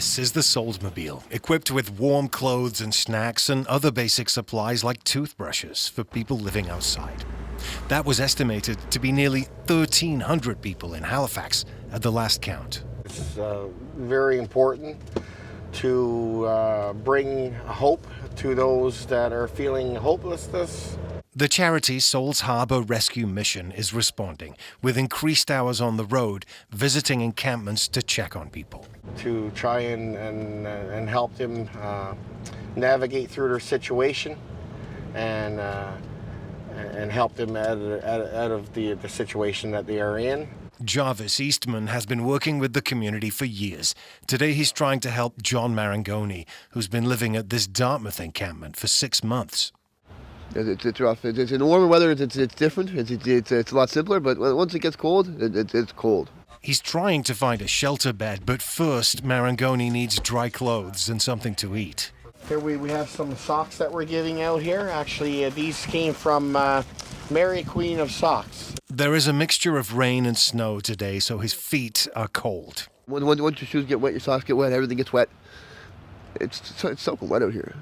This is the Soulsmobile, equipped with warm clothes and snacks and other basic supplies like toothbrushes for people living outside. That was estimated to be nearly 1,300 people in Halifax at the last count. It's very important to bring hope to those that are feeling hopelessness. The charity Souls Harbour Rescue Mission is responding with increased hours on the road, visiting encampments to check on people. To try and help them navigate through their situation and help them out of the situation that they are in. Jarvis Eastman has been working with the community for years. Today he's trying to help John Marangoni, who's been living at this Dartmouth encampment for 6 months. It's rough. It's in warmer weather. It's different. It's a lot simpler. But once it gets cold, it's cold. He's trying to find a shelter bed, but first Marangoni needs dry clothes and something to eat. Here we have some socks that we're giving out here. Actually, these came from Mary Queen of Socks. There is a mixture of rain and snow today, so his feet are cold. Once your shoes get wet, your socks get wet, everything gets wet. It's soaking wet out here.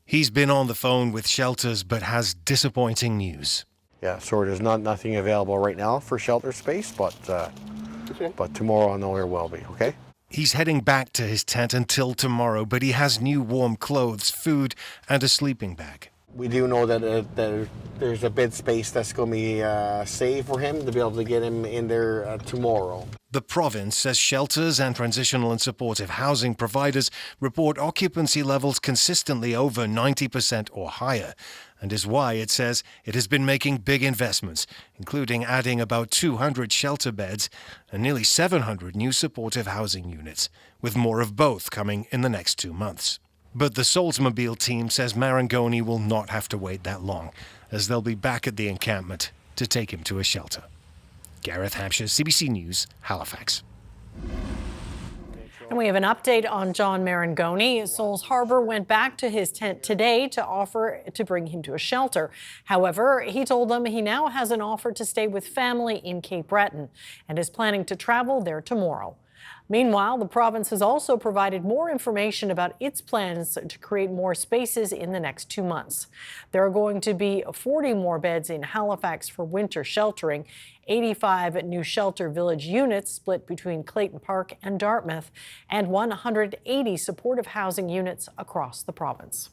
He's been on the phone with shelters, but has disappointing news. Yeah, so there's nothing available right now for shelter space, but tomorrow I know there will be, okay? He's heading back to his tent until tomorrow, but he has new warm clothes, food, and a sleeping bag. We do know that there's a bed space that's going to be saved for him to be able to get him in there tomorrow. The province says shelters and transitional and supportive housing providers report occupancy levels consistently over 90% or higher, and is why it says it has been making big investments, including adding about 200 shelter beds and nearly 700 new supportive housing units, with more of both coming in the next 2 months. But the Soulsmobile team says Marangoni will not have to wait that long, as they'll be back at the encampment to take him to a shelter. Gareth, Hampshire, CBC News, Halifax. And we have an update on John Marangoni. Souls Harbour went back to his tent today to offer to bring him to a shelter. However, he told them he now has an offer to stay with family in Cape Breton and is planning to travel there tomorrow. Meanwhile, the province has also provided more information about its plans to create more spaces in the next 2 months. There are going to be 40 more beds in Halifax for winter sheltering, 85 new shelter village units split between Clayton Park and Dartmouth, and 180 supportive housing units across the province.